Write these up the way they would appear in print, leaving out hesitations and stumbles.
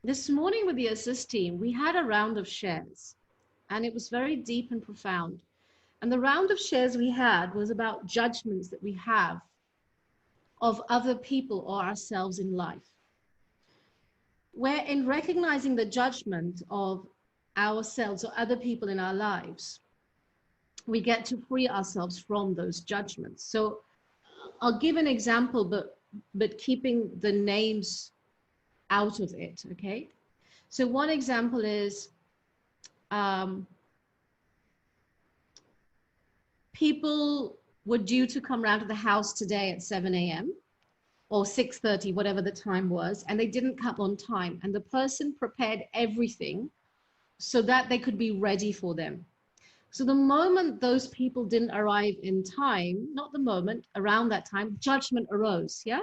This morning with the assist team, we had a round of shares, and it was very deep and profound. And the round of shares we had was about judgments that we have of other people or ourselves in life. Where in recognizing the judgment of ourselves or other people in our lives, we get to free ourselves from those judgments. So I'll give an example, but keeping the names out of it, okay? So one example is people were due to come around to the house today at 7 a.m. or 6:30, whatever the time was, and they didn't come on time. And the person prepared everything so that they could be ready for them. So the moment those people didn't arrive in time, not the moment, around that time, judgment arose, yeah?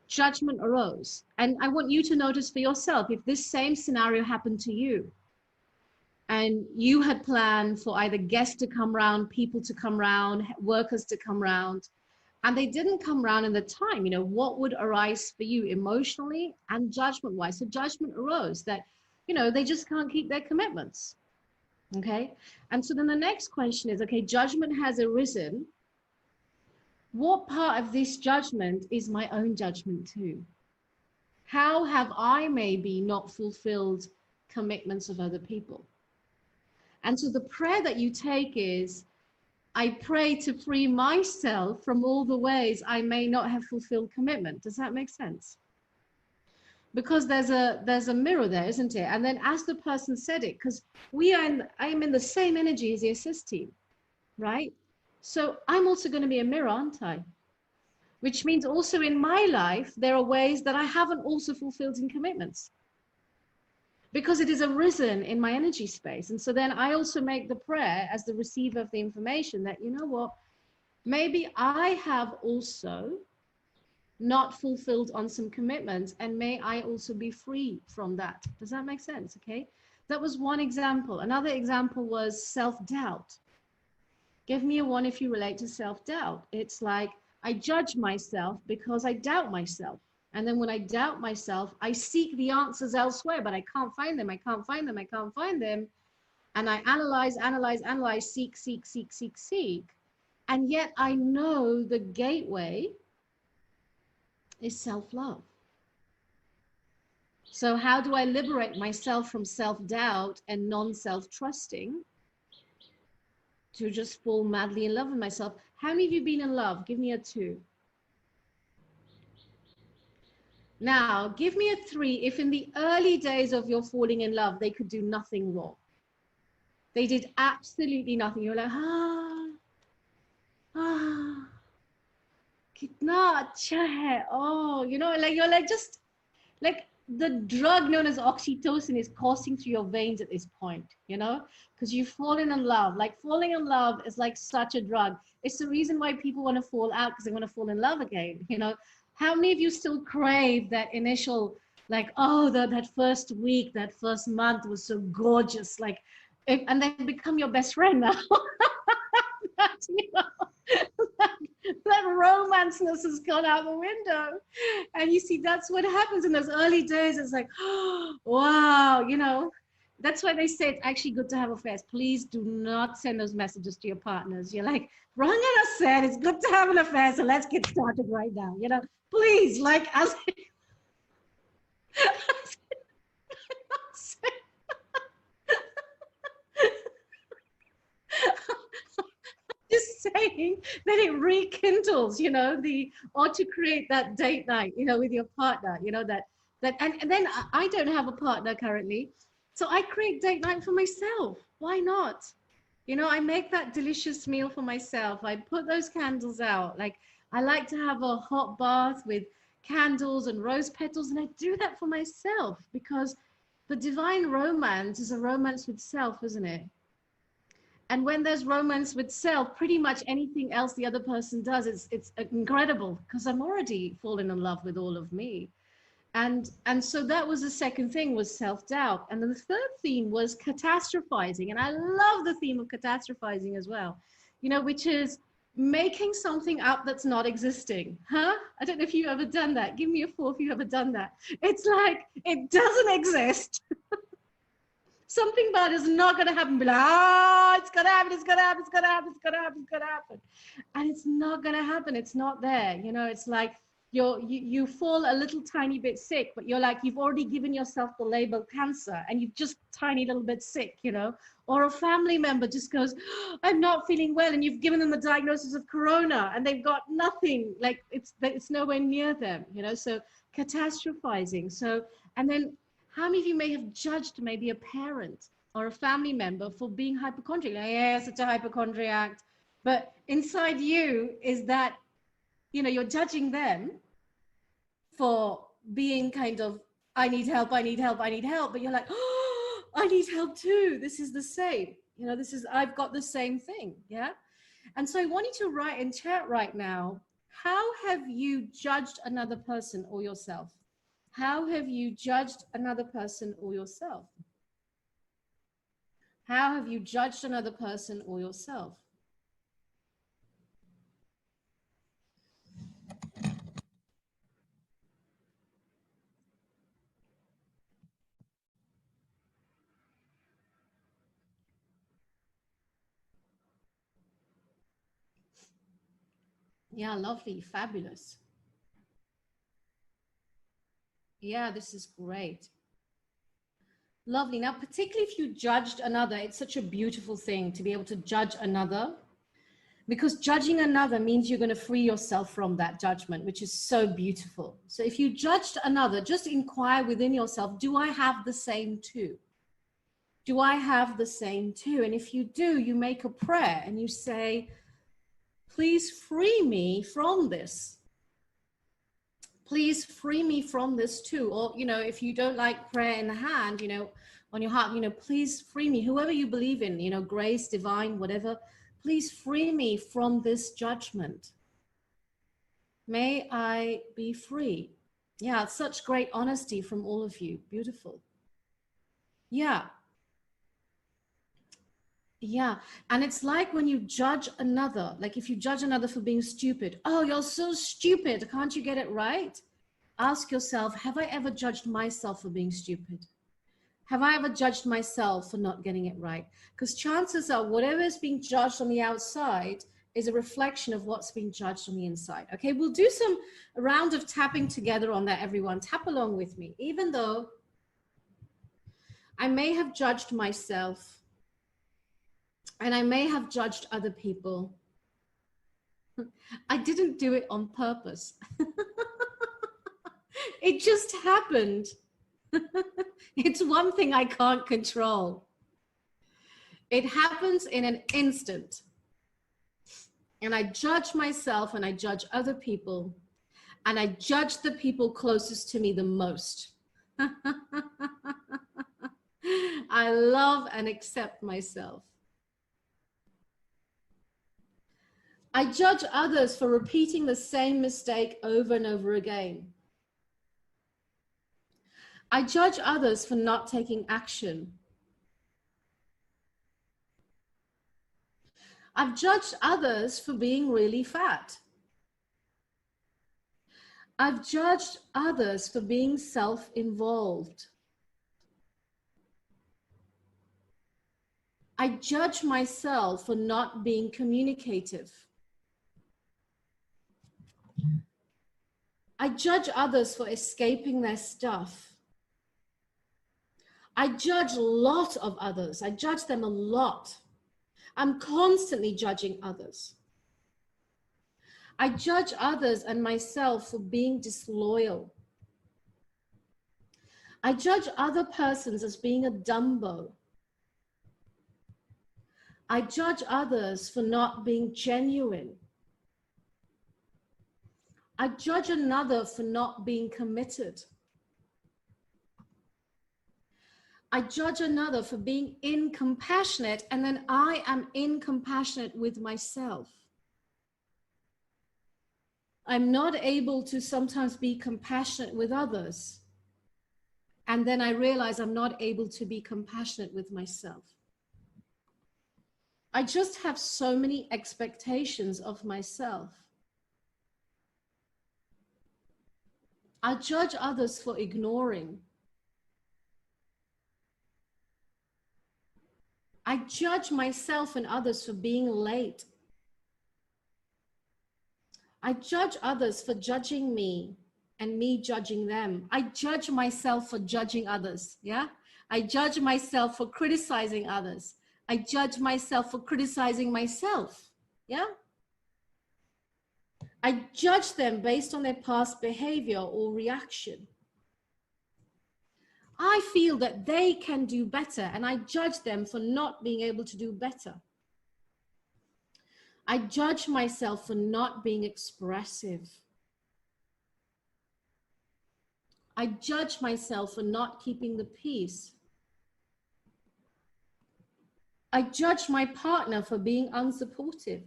Judgment arose. And I want you to notice for yourself, if this same scenario happened to you, and you had planned for either guests to come round, people to come round, workers to come round, and they didn't come round in the time, you know, what would arise for you emotionally and judgment-wise? So judgment arose that, you know, they just can't keep their commitments. Okay. And so then the next question is, okay, judgment has arisen. What part of this judgment is my own judgment too? How have I maybe not fulfilled commitments of other people? And so the prayer that you take is, I pray to free myself from all the ways I may not have fulfilled commitment. Does that make sense? Because there's a mirror there, isn't it? And then as the person said it, because I am in the same energy as the assist team, right? So I'm also going to be a mirror, aren't I? Which means also in my life, there are ways that I haven't also fulfilled in commitments, because it is arisen in my energy space. And so then I also make the prayer as the receiver of the information that, you know what, maybe I have also not fulfilled on some commitments, and may I also be free from that. Does that make sense? Okay. That was one example. Another example was self-doubt. Give me a 1 if you relate to self-doubt. It's like, I judge myself because I doubt myself. And then when I doubt myself, I seek the answers elsewhere, but I can't find them. I can't find them. I can't find them. And I analyze, seek. And yet I know the gateway is self-love. So how do I liberate myself from self-doubt and non-self-trusting to just fall madly in love with myself? How many of you been in love? Give me a 2. Now, give me a 3 if in the early days of your falling in love, they could do nothing wrong. They did absolutely nothing. You're like, kitna acha hai. Oh, you know, like you're like just like the drug known as oxytocin is coursing through your veins at this point, you know, because you've fallen in love. Like falling in love is like such a drug. It's the reason why people want to fall out, because they want to fall in love again, you know. How many of you still crave that initial, like, oh, that first week, that first month was so gorgeous, like, and then become your best friend now? That, you know, that romanceness has gone out the window. And you see, that's what happens in those early days. It's like, oh, wow, you know. That's why they say it's actually good to have affairs. Please do not send those messages to your partners. You're like, Rangana said it's good to have an affair, so let's get started right now. You know, please, like, as just saying that it rekindles, you know, or to create that date night, you know, with your partner, you know, and then I don't have a partner currently. So I create date night for myself. Why not? You know, I make that delicious meal for myself. I put those candles out. Like, I like to have a hot bath with candles and rose petals. And I do that for myself, because the divine romance is a romance with self, isn't it? And when there's romance with self, pretty much anything else the other person does, it's incredible, because I'm already fallen in love with all of me. And so that was the second thing, was self-doubt. And then the third theme was catastrophizing. And I love the theme of catastrophizing as well, you know, which is making something up that's not existing. Huh? I don't know if you've ever done that. Give me a 4 if you've ever done that. It's like it doesn't exist. Something bad is not going to happen. Be like, it's going to happen, it's going to happen, it's going to happen, it's going to happen, it's going to happen. And it's not going to happen. It's not there. You know, it's like you fall a little tiny bit sick, but you're like, you've already given yourself the label cancer and you've just tiny little bit sick, you know. Or a family member just goes, I'm not feeling well, and you've given them the diagnosis of corona and they've got nothing, like it's nowhere near them, you know. So catastrophizing. So, and then how many of you may have judged maybe a parent or a family member for being hypochondriac? Like, yeah, such a hypochondriac. But inside you is that, you know, you're judging them for being kind of, I need help, I need help, I need help. But you're like, oh, I need help too. This is the same. You know, this is, I've got the same thing. Yeah. And so I want you to write in chat right now, how have you judged another person or yourself? How have you judged another person or yourself? How have you judged another person or yourself? Yeah, lovely, fabulous. Yeah, this is great. Lovely. Now, particularly if you judged another, it's such a beautiful thing to be able to judge another, because judging another means you're going to free yourself from that judgment, which is so beautiful. So if you judged another, just inquire within yourself, do I have the same too? Do I have the same too? And if you do, you make a prayer and you say, please free me from this. Please free me from this too. Or, you know, if you don't like prayer in the hand, you know, on your heart, you know, please free me, whoever you believe in, you know, grace, divine, whatever, please free me from this judgment. May I be free. Yeah, it's such great honesty from all of you. Beautiful. Yeah. Yeah. And it's like when you judge another, like if you judge another for being stupid, oh, you're so stupid, can't you get it right? Ask yourself, have I ever judged myself for being stupid? Have I ever judged myself for not getting it right? Because chances are whatever is being judged on the outside is a reflection of what's being judged on the inside. Okay, we'll do a round of tapping together on that, everyone. Tap along with me. Even though I may have judged myself and I may have judged other people, I didn't do it on purpose. It just happened. It's one thing I can't control. It happens in an instant. And I judge myself and I judge other people. And I judge the people closest to me the most. I love and accept myself. I judge others for repeating the same mistake over and over again. I judge others for not taking action. I've judged others for being really fat. I've judged others for being self-involved. I judge myself for not being communicative. I judge others for escaping their stuff. I judge a lot of others. I judge them a lot. I'm constantly judging others. I judge others and myself for being disloyal. I judge other persons as being a Dumbo. I judge others for not being genuine. I judge another for not being committed. I judge another for being incompassionate, and then I am incompassionate with myself. I'm not able to sometimes be compassionate with others. And then I realize I'm not able to be compassionate with myself. I just have so many expectations of myself. I judge others for ignoring. I judge myself and others for being late. I judge others for judging me and me judging them. I judge myself for judging others. Yeah. I judge myself for criticizing others. I judge myself for criticizing myself. Yeah. I judge them based on their past behavior or reaction. I feel that they can do better, and I judge them for not being able to do better. I judge myself for not being expressive. I judge myself for not keeping the peace. I judge my partner for being unsupportive.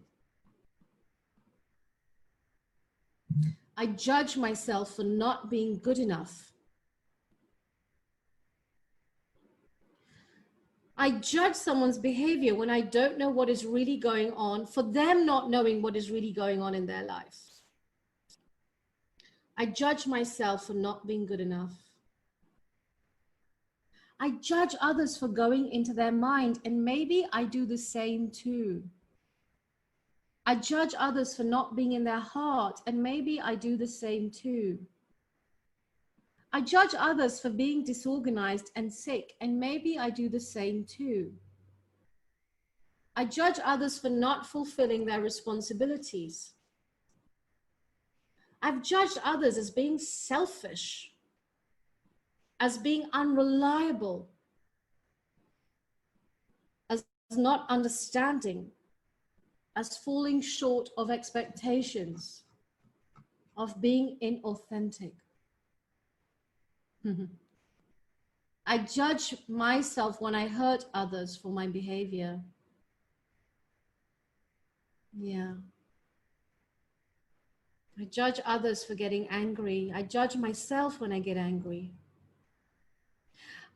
I judge myself for not being good enough. I judge someone's behavior when I don't know what is really going on, for them not knowing what is really going on in their life. I judge myself for not being good enough. I judge others for going into their mind, and maybe I do the same too. I judge others for not being in their heart, and maybe I do the same too. I judge others for being disorganized and sick, and maybe I do the same too. I judge others for not fulfilling their responsibilities. I've judged others as being selfish, as being unreliable, as not understanding, as falling short of expectations, of being inauthentic. I judge myself when I hurt others for my behavior. Yeah. I judge others for getting angry. I judge myself when I get angry.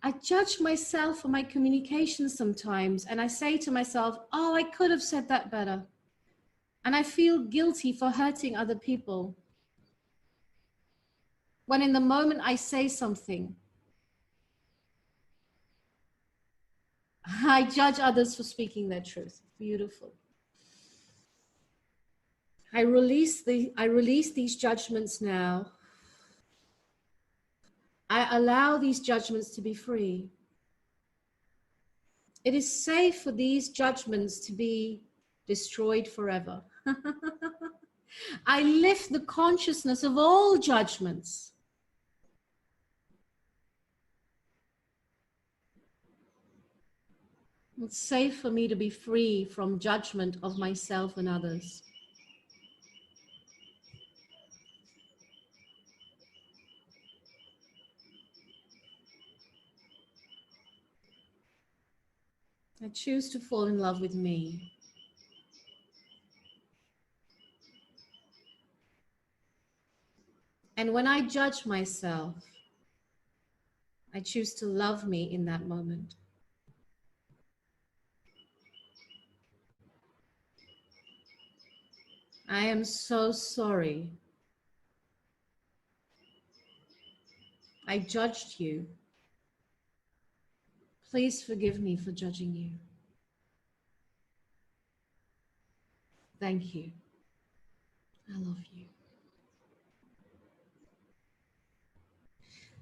I judge myself for my communication sometimes, and I say to myself, oh, I could have said that better. And I feel guilty for hurting other people. When in the moment I say something, I judge others for speaking their truth. Beautiful. I release these judgments now. I allow these judgments to be free. It is safe for these judgments to be destroyed forever. I lift the consciousness of all judgments. It's safe for me to be free from judgment of myself and others. I choose to fall in love with me. And when I judge myself, I choose to love me in that moment. I am so sorry. I judged you. Please forgive me for judging you. Thank you. I love you.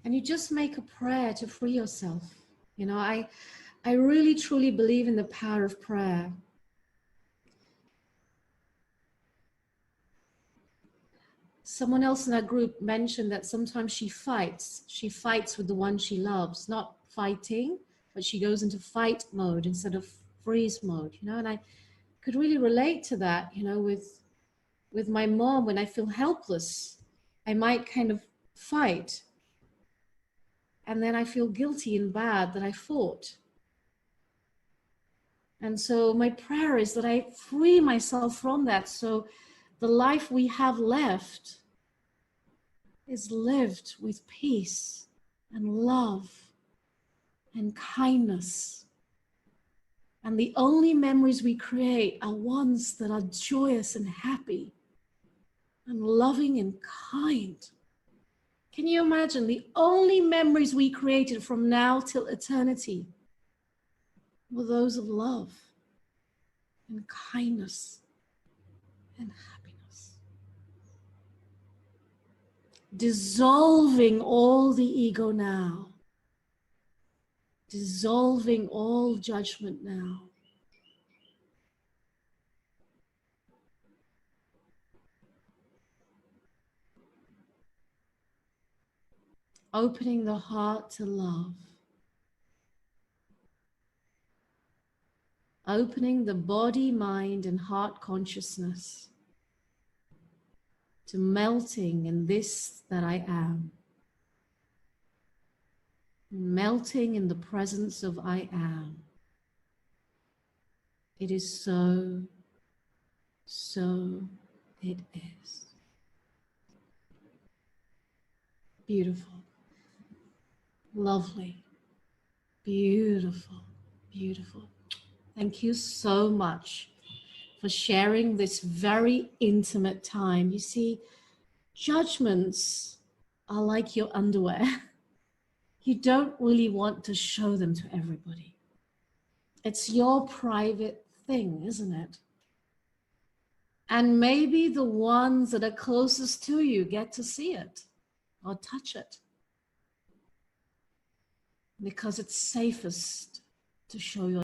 And you just make a prayer to free yourself. You know, I really truly believe in the power of prayer. Someone else in our group mentioned that sometimes she fights. She fights with the one she loves, not fighting, but she goes into fight mode instead of freeze mode, you know, and I could really relate to that, you know, with my mom. When I feel helpless, I might kind of fight. And then I feel guilty and bad that I fought. And so my prayer is that I free myself from that, so the life we have left is lived with peace and love and kindness And the only memories we create are ones that are joyous and happy and loving and kind. Can you imagine the only memories we created from now till eternity were those of love and kindness and happiness? Dissolving all the ego now. Dissolving all judgment now. Opening the heart to love. Opening the body, mind, and heart consciousness to melting in this that I am. Melting in the presence of I am. It is so, so it is. Beautiful. Lovely. Beautiful. Beautiful. Thank you so much for sharing this very intimate time. You see, judgments are like your underwear. You don't really want to show them to everybody. It's your private thing, isn't it? And maybe the ones that are closest to you get to see it or touch it, because it's safest to show your